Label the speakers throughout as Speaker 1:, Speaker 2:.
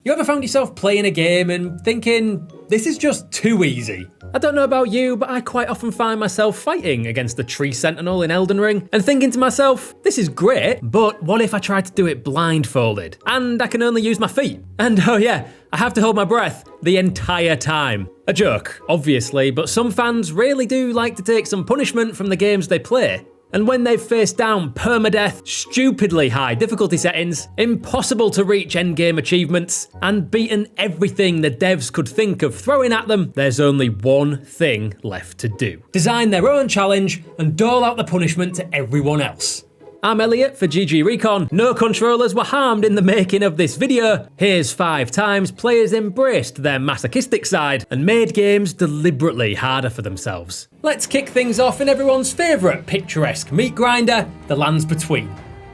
Speaker 1: You ever found yourself playing a game and thinking, this is just too easy? I don't know about you, but I quite often find myself fighting against the tree sentinel in Elden Ring and thinking to myself, this is great, but what if I tried to do it blindfolded? And I can only use my feet. And oh yeah, I have to hold my breath the entire time. A joke, obviously, but some fans really do like to take some punishment from the games they play. And when they've faced down permadeath, stupidly high difficulty settings, impossible to reach endgame achievements, and beaten everything the devs could think of throwing at them, there's only one thing left to do. Design their own challenge and dole out the punishment to everyone else. I'm Elliot for GGRecon. No controllers were harmed in the making of this video. Here's 5 times players embraced their masochistic side and made games deliberately harder for themselves. Let's kick things off in everyone's favourite picturesque meat grinder, The Lands Between.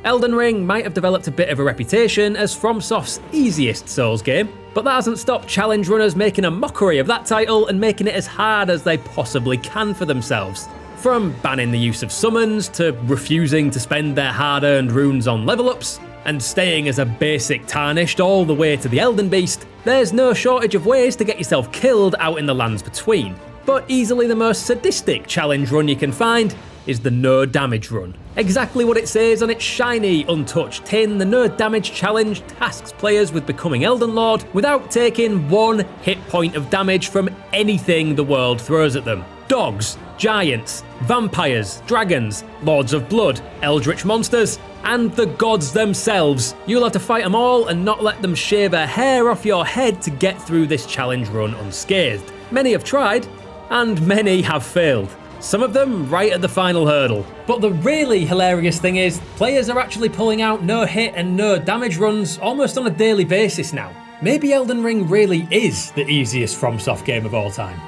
Speaker 1: Elden Ring might have developed a bit of a reputation as FromSoft's easiest Souls game, but that hasn't stopped challenge runners making a mockery of that title and making it as hard as they possibly can for themselves. From banning the use of summons, to refusing to spend their hard-earned runes on level-ups, and staying as a basic tarnished all the way to the Elden Beast, there's no shortage of ways to get yourself killed out in the Lands Between. But easily the most sadistic challenge run you can find is the no damage run. Exactly what it says on its shiny, untouched tin, the no damage challenge tasks players with becoming Elden Lord without taking 1 hit point of damage from anything the world throws at them. Dogs, giants, vampires, dragons, lords of blood, eldritch monsters, and the gods themselves. You'll have to fight them all and not let them shave a hair off your head to get through this challenge run unscathed. Many have tried, and many have failed. Some of them right at the final hurdle. But the really hilarious thing is, players are actually pulling out no hit and no damage runs almost on a daily basis now. Maybe Elden Ring really is the easiest FromSoft game of all time.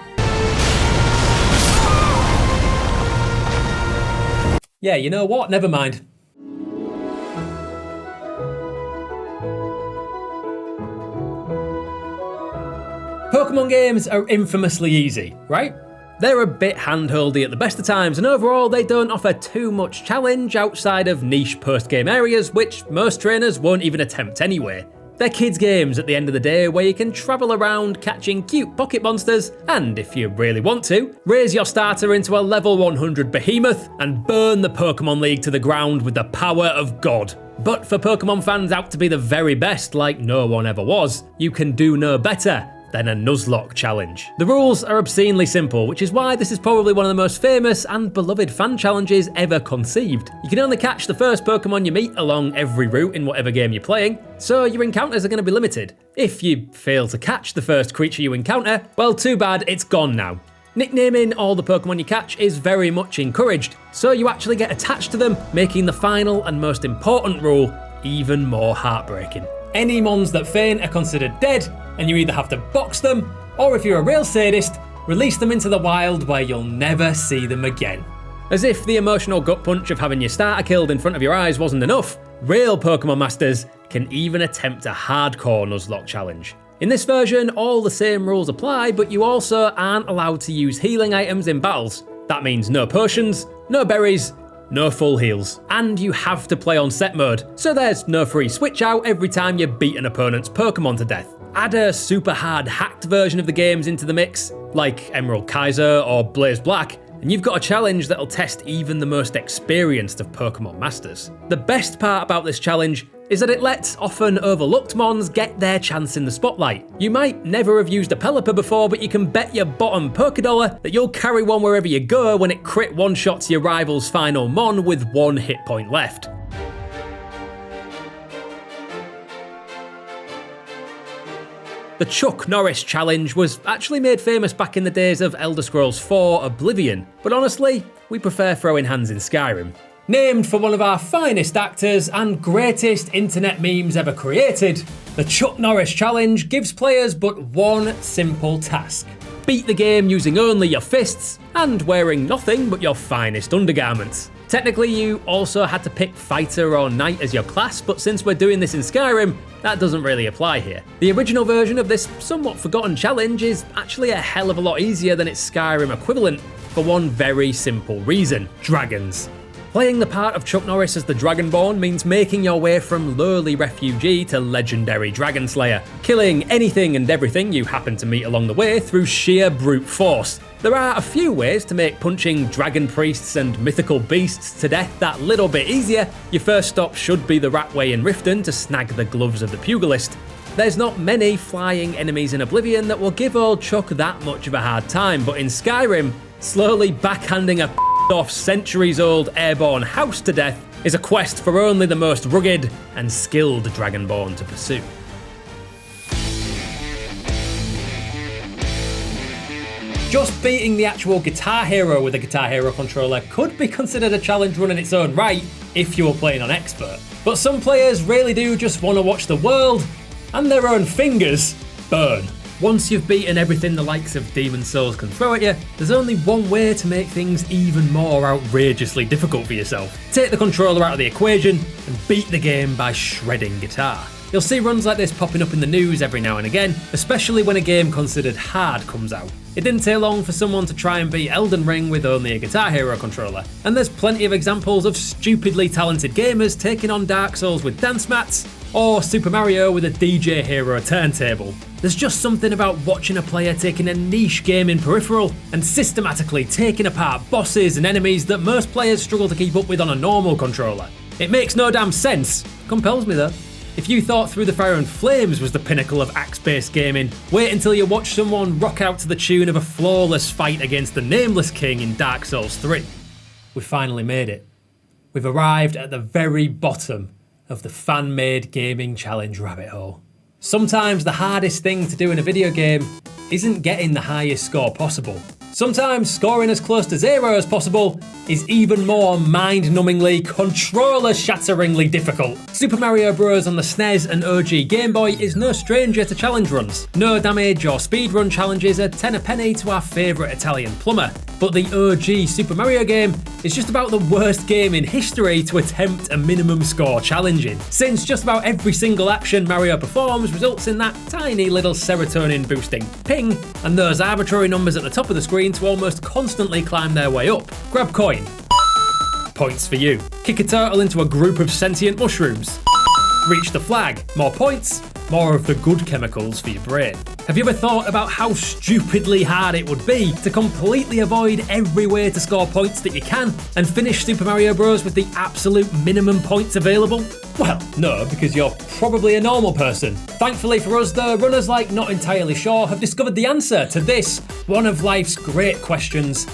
Speaker 1: Yeah, you know what? Never mind. Pokémon games are infamously easy, right? They're a bit handholdy at the best of times, and overall they don't offer too much challenge outside of niche post-game areas, which most trainers won't even attempt anyway. They're kids' games at the end of the day where you can travel around catching cute pocket monsters, and if you really want to, raise your starter into a level 100 behemoth and burn the Pokémon League to the ground with the power of God. But for Pokémon fans out to be the very best like no one ever was, you can do no better than a Nuzlocke challenge. The rules are obscenely simple, which is why this is probably one of the most famous and beloved fan challenges ever conceived. You can only catch the first Pokemon you meet along every route in whatever game you're playing, so your encounters are going to be limited. If you fail to catch the first creature you encounter, well, too bad, it's gone now. Nicknaming all the Pokemon you catch is very much encouraged, so you actually get attached to them, making the final and most important rule even more heartbreaking. Any mons that faint are considered dead, and you either have to box them, or if you're a real sadist, release them into the wild where you'll never see them again. As if the emotional gut punch of having your starter killed in front of your eyes wasn't enough, real Pokemon masters can even attempt a hardcore Nuzlocke challenge. In this version, all the same rules apply, but you also aren't allowed to use healing items in battles. That means no potions, no berries, no full heals, and you have to play on set mode, so there's no free switch out every time you beat an opponent's Pokemon to death. Add a super hard hacked version of the games into the mix, like Emerald Kaiser or Blaze Black, and you've got a challenge that'll test even the most experienced of Pokemon masters. The best part about this challenge is that it lets often overlooked mons get their chance in the spotlight. You might never have used a Pelipper before, but you can bet your bottom Pokédollar that you'll carry one wherever you go when it crit one-shots your rival's final mon with 1 hit point left. The Chuck Norris challenge was actually made famous back in the days of Elder Scrolls 4 Oblivion, but honestly, we prefer throwing hands in Skyrim. Named for one of our finest actors and greatest internet memes ever created, the Chuck Norris challenge gives players but one simple task. Beat the game using only your fists and wearing nothing but your finest undergarments. Technically, you also had to pick fighter or knight as your class, but since we're doing this in Skyrim, that doesn't really apply here. The original version of this somewhat forgotten challenge is actually a hell of a lot easier than its Skyrim equivalent for one very simple reason: dragons. Playing the part of Chuck Norris as the Dragonborn means making your way from lowly refugee to legendary Dragon Slayer, killing anything and everything you happen to meet along the way through sheer brute force. There are a few ways to make punching dragon priests and mythical beasts to death that little bit easier. Your first stop should be the Ratway in Riften to snag the gloves of the pugilist. There's not many flying enemies in Oblivion that will give old Chuck that much of a hard time, but in Skyrim, slowly backhanding a off centuries-old airborne house to death is a quest for only the most rugged and skilled Dragonborn to pursue. Just beating the actual Guitar Hero with a Guitar Hero controller could be considered a challenge run in its own right if you were playing on Expert. But some players really do just want to watch the world and their own fingers burn. Once you've beaten everything the likes of Demon's Souls can throw at you, there's only one way to make things even more outrageously difficult for yourself. Take the controller out of the equation and beat the game by shredding guitar. You'll see runs like this popping up in the news every now and again, especially when a game considered hard comes out. It didn't take long for someone to try and beat Elden Ring with only a Guitar Hero controller, and there's plenty of examples of stupidly talented gamers taking on Dark Souls with dance mats, or Super Mario with a DJ Hero turntable. There's just something about watching a player taking a niche gaming peripheral and systematically taking apart bosses and enemies that most players struggle to keep up with on a normal controller. It makes no damn sense. Compels me though. If you thought Through the Fire and Flames was the pinnacle of axe-based gaming, wait until you watch someone rock out to the tune of a flawless fight against the Nameless King in Dark Souls 3. We've finally made it. We've arrived at the very bottom of the fan-made gaming challenge rabbit hole. Sometimes the hardest thing to do in a video game isn't getting the highest score possible. Sometimes scoring as close to 0 as possible is even more mind-numbingly, controller-shatteringly difficult. Super Mario Bros. On the SNES and OG Game Boy is no stranger to challenge runs. No damage or speedrun challenges are 10 a penny to our favourite Italian plumber. But the OG Super Mario game is just about the worst game in history to attempt a minimum score challenging, since just about every single action Mario performs results in that tiny little serotonin boosting ping, and those arbitrary numbers at the top of the screen to almost constantly climb their way up. Grab coin. Points for you. Kick a turtle into a group of sentient mushrooms. Reach the flag. More points, more of the good chemicals for your brain. Have you ever thought about how stupidly hard it would be to completely avoid every way to score points that you can and finish Super Mario Bros. With the absolute minimum points available? Well, no, because you're probably a normal person. Thankfully for us though, runners like Not Entirely Sure have discovered the answer to this, one of life's great questions: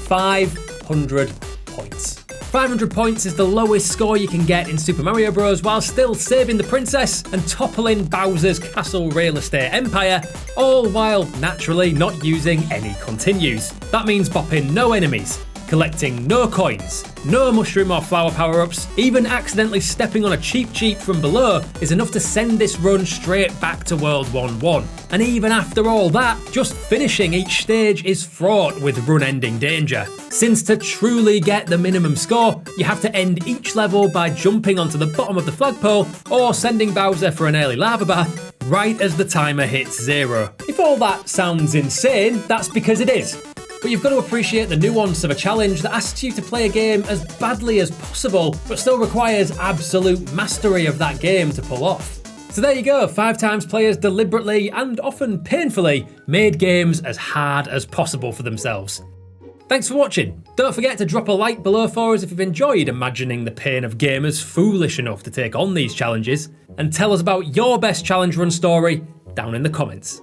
Speaker 1: 500 points. 500 points is the lowest score you can get in Super Mario Bros. While still saving the princess and toppling Bowser's castle real estate empire, all while naturally not using any continues. That means bopping no enemies, collecting no coins, no mushroom or flower power-ups, even accidentally stepping on a cheap from below is enough to send this run straight back to World 1-1. And even after all that, just finishing each stage is fraught with run-ending danger, since to truly get the minimum score, you have to end each level by jumping onto the bottom of the flagpole or sending Bowser for an early lava bath right as the timer hits 0. If all that sounds insane, that's because it is. But you've got to appreciate the nuance of a challenge that asks you to play a game as badly as possible, but still requires absolute mastery of that game to pull off. So there you go, 5 times players deliberately and often painfully made games as hard as possible for themselves. Thanks for watching. Don't forget to drop a like below for us if you've enjoyed imagining the pain of gamers foolish enough to take on these challenges, and tell us about your best challenge run story down in the comments.